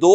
2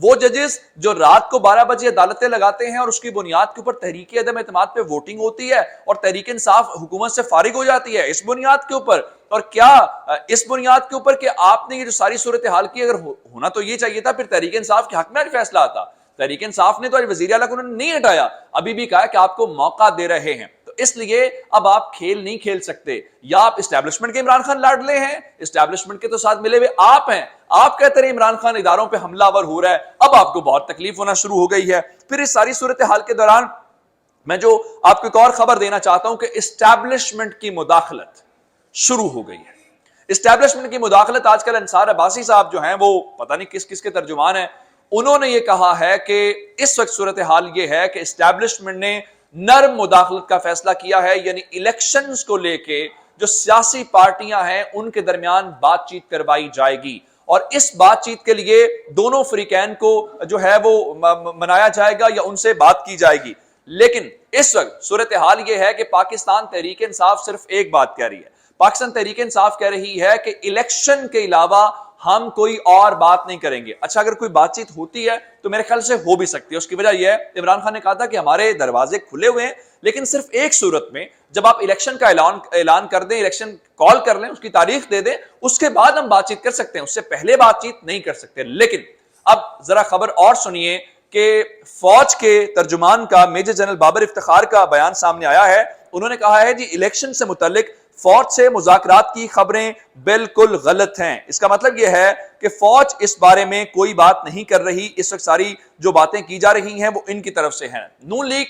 وہ ججز جو رات کو 12 بجے عدالتیں لگاتے ہیں اور اس کی بنیاد کے اوپر تحریک عدم اعتماد پہ ووٹنگ ہوتی ہے اور تحریک انصاف حکومت سے فارغ ہو جاتی ہے اس بنیاد کے اوپر، اور کیا اس بنیاد کے اوپر کہ آپ نے یہ جو ساری صورتحال کی، اگر ہونا تو یہ چاہیے تھا پھر تحریک انصاف کے حق میں فیصلہ آتا. تحریک انصاف نے تو وزیر اعلیٰ کو انہوں نے نہیں ہٹایا، ابھی بھی کہا کہ آپ کو موقع دے رہے ہیں. تو اس لیے اب آپ کھیل نہیں کھیل سکتے. یا آپ اسٹیبلشمنٹ کے عمران خان لاڈلے ہیں، اسٹیبلشمنٹ کے تو ساتھ ملے ہوئے آپ ہیں، آپ کہتے رہے عمران خان اداروں پہ حملہ آور ہو رہا ہے، اب آپ کو بہت تکلیف ہونا شروع ہو گئی ہے. پھر اس ساری صورتحال کے دوران میں جو آپ کو ایک اور خبر دینا چاہتا ہوں کہ اسٹیبلشمنٹ کی مداخلت شروع ہو گئی ہے. اسٹیبلشمنٹ کی مداخلت آج کل انصار عباسی صاحب جو ہیں وہ پتہ نہیں کس کس کے ترجمان ہیں، انہوں نے یہ کہا ہے کہ اس وقت صورتحال یہ ہے کہ اسٹیبلشمنٹ نے نرم مداخلت کا فیصلہ کیا ہے، یعنی الیکشنز کو لے کے جو سیاسی پارٹیاں ہیں ان کے درمیان بات چیت کروائی جائے گی اور اس بات چیت کے لیے دونوں فریقین کو جو ہے وہ منایا جائے گا یا ان سے بات کی جائے گی. لیکن اس وقت صورتحال یہ ہے کہ پاکستان تحریک انصاف صرف ایک بات کہہ رہی ہے، پاکستان تحریک انصاف کہہ رہی ہے کہ الیکشن کے علاوہ ہم کوئی اور بات نہیں کریں گے. اچھا اگر کوئی بات چیت ہوتی ہے تو میرے خیال سے ہو بھی سکتی ہے. اس کی وجہ یہ ہے عمران خان نے کہا تھا کہ ہمارے دروازے کھلے ہوئے ہیں، لیکن صرف ایک صورت میں جب آپ الیکشن کا اعلان کر دیں، الیکشن کال کر لیں، اس کی تاریخ دے دیں، اس کے بعد ہم بات چیت کر سکتے ہیں، اس سے پہلے بات چیت نہیں کر سکتے. لیکن اب ذرا خبر اور سنیے کہ فوج کے ترجمان کا میجر جنرل بابر افتخار کا بیان سامنے آیا ہے. انہوں نے کہا ہے جی الیکشن سے متعلق فوج سے مذاکرات کی خبریں بالکل غلط ہیں. اس کا مطلب یہ ہے کہ فوج اس بارے میں کوئی بات نہیں کر رہی، اس وقت ساری جو باتیں کی جا رہی ہیں وہ ان کی طرف سے ہیں. نون لیگ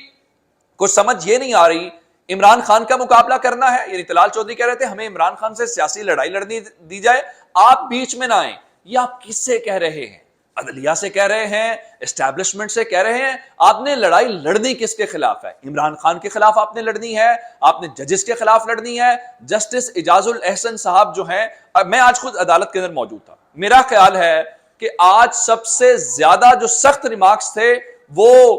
کو سمجھ یہ نہیں آ رہی عمران خان کا مقابلہ کرنا ہے، یعنی طلال چودھری کہہ رہے تھے ہمیں عمران خان سے سیاسی لڑائی لڑنی دی جائے، آپ بیچ میں نہ آئیں. یہ آپ کس سے کہہ رہے ہیں؟ عدلیہ سے کہہ رہے ہیں، اسٹیبلشمنٹ سے کہہ رہے ہیں. آپ نے لڑائی لڑنی کس کے خلاف ہے؟ عمران خان کے خلاف آپ نے لڑنی ہے، آپ نے ججز کے خلاف لڑنی ہے. جسٹس اعجاز الاحسن صاحب جو ہیں، میں آج خود عدالت کے اندر موجود تھا، میرا خیال ہے کہ آج سب سے زیادہ جو سخت ریمارکس تھے وہ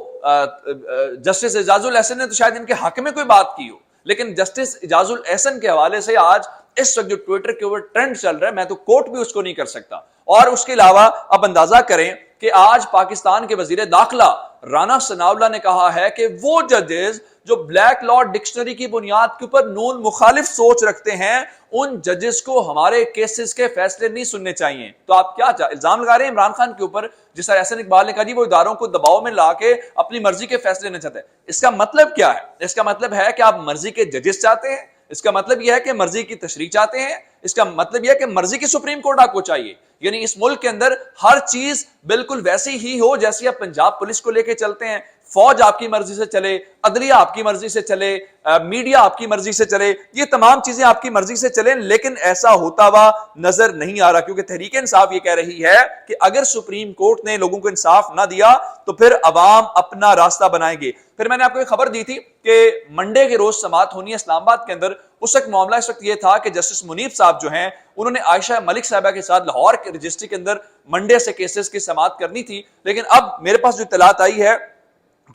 جسٹس اعجاز الاحسن نے تو شاید ان کے حق میں کوئی بات کی ہو، لیکن جسٹس اعجاز الاحسن کے حوالے سے آج اس وقت جو ٹویٹر کے اوپر ٹرینڈ چل رہا ہے، میں تو کوٹ بھی اس کو نہیں کر سکتا. اور اس کے علاوہ اب اندازہ کریں کہ آج پاکستان کے وزیر داخلہ رانا ثناءاللہ نے کہا ہے کہ وہ ججز جو بلیک لا ڈکشنری کی بنیاد کے اوپر نون مخالف سوچ رکھتے ہیں، ان ججز کو ہمارے کیسز کے فیصلے نہیں سننے چاہیے. تو آپ کیا الزام لگا رہے ہیں عمران خان کے اوپر، جس طرح احسن اقبال نے کہا جی وہ اداروں کو دباؤ میں لا کے اپنی مرضی کے فیصلے لینا چاہتے ہیں. اس کا مطلب کیا ہے؟ اس کا مطلب ہے کہ آپ مرضی کے ججز چاہتے ہیں، اس کا مطلب یہ ہے کہ مرضی کی تشریح چاہتے ہیں، اس کا مطلب یہ ہے کہ مرضی کی سپریم کورٹ آپ کو چاہیے. یعنی اس ملک کے اندر ہر چیز بالکل ویسی ہی ہو جیسی آپ پنجاب پولیس کو لے کے چلتے ہیں، فوج آپ کی مرضی سے چلے، عدلیہ آپ کی مرضی سے چلے، میڈیا آپ کی مرضی سے چلے، یہ تمام چیزیں آپ کی مرضی سے چلیں. لیکن ایسا ہوتا ہوا نظر نہیں آ رہا، کیونکہ تحریک انصاف یہ کہہ رہی ہے کہ اگر سپریم کورٹ نے لوگوں کو انصاف نہ دیا تو پھر عوام اپنا راستہ بنائیں گے. پھر میں نے آپ کو ایک خبر دی تھی کہ منڈے کے روز سماعت ہونی ہے اسلام آباد کے اندر. اس وقت معاملہ اس وقت یہ تھا کہ جسٹس منیب صاحب جو ہیں انہوں نے عائشہ ملک صاحبہ کے ساتھ لاہور کے رجسٹری کے اندر منڈے سے کیسز کی سماعت کرنی تھی. لیکن اب میرے پاس جو اطلاعات آئی ہے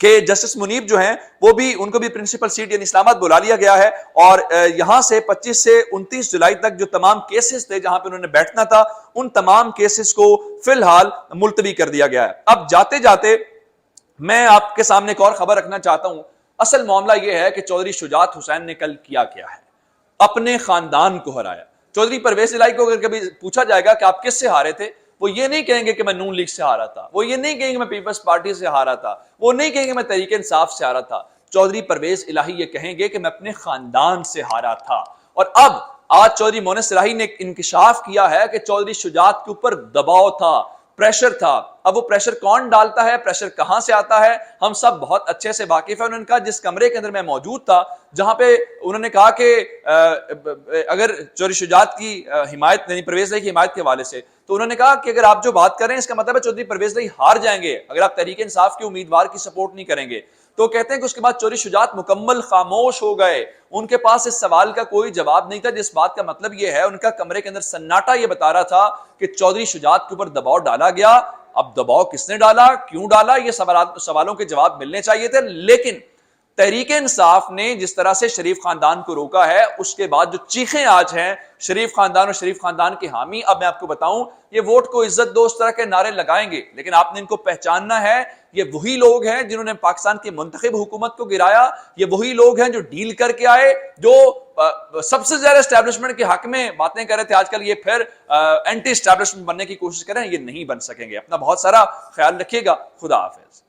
کہ جسٹس منیب جو ہیں وہ بھی ان کو بھی پرنسپل سیٹ یعنی اسلام آباد بلا لیا گیا ہے، اور یہاں سے 25 سے 29 جولائی تک جو تمام کیسز تھے جہاں پہ انہوں نے بیٹھنا تھا ان تمام کیسز کو فی الحال ملتوی کر دیا گیا ہے. اب جاتے جاتے میں آپ کے سامنے ایک اور خبر رکھنا چاہتا ہوں. اصل معاملہ یہ ہے کہ چودھری شجاعت حسین نے کل کیا ہے، اپنے خاندان کو ہرایا. چودھری پرویز الہی کو اگر کبھی پوچھا جائے گا کہ آپ کس سے ہارے تھے، وہ یہ نہیں کہیں گے کہ میں نون لیگ سے ہارا تھا، وہ یہ نہیں کہیں گے میں پیپلز پارٹی سے ہارا تھا، وہ نہیں کہیں گے میں تحریک انصاف سے ہارا تھا. چودھری پرویز الہی یہ کہیں گے کہ میں اپنے خاندان سے ہارا تھا. اور اب آج چودھری مونس الہی نے انکشاف کیا ہے کہ چودھری شجاعت کے اوپر دباؤ تھا، پریشر تھا. اب وہ پریشر کون ڈالتا ہے، پریشر کہاں سے آتا ہے، ہم سب بہت اچھے سے واقف ہیں. انہوں نے کہا جس کمرے کے اندر میں موجود تھا جہاں پہ انہوں نے کہا کہ اگر چودھری شجاعت کی حمایت یعنی پرویز الہی کی حمایت کے حوالے سے، تو انہوں نے کہا کہ اگر آپ جو بات کر رہے ہیں اس کا مطلب ہے چودھری پرویز الہی ہار جائیں گے اگر آپ تحریک انصاف کے امیدوار کی سپورٹ نہیں کریں گے. تو کہتے ہیں کہ اس کے بعد چودھری شجاعت مکمل خاموش ہو گئے، ان کے پاس اس سوال کا کوئی جواب نہیں تھا، جس بات کا مطلب یہ ہے ان کا کمرے کے اندر سناٹا یہ بتا رہا تھا کہ چودھری شجاعت کے اوپر دباؤ ڈالا گیا. اب دباؤ کس نے ڈالا، کیوں ڈالا، یہ سوالوں کے جواب ملنے چاہیے تھے. لیکن تحریک انصاف نے جس طرح سے شریف خاندان کو روکا ہے، اس کے بعد جو چیخیں آج ہیں شریف خاندان اور شریف خاندان کے حامی، اب میں آپ کو بتاؤں یہ ووٹ کو عزت دو اس طرح کے نعرے لگائیں گے، لیکن آپ نے ان کو پہچاننا ہے، یہ وہی لوگ ہیں جنہوں نے پاکستان کی منتخب حکومت کو گرایا، یہ وہی لوگ ہیں جو ڈیل کر کے آئے، جو سب سے زیادہ اسٹیبلشمنٹ کے حق میں باتیں کر رہے تھے، آج کل یہ پھر اینٹی اسٹیبلشمنٹ بننے کی کوشش کریں، یہ نہیں بن سکیں گے۔ اپنا بہت سارا خیال رکھیے گا، خدا حافظ۔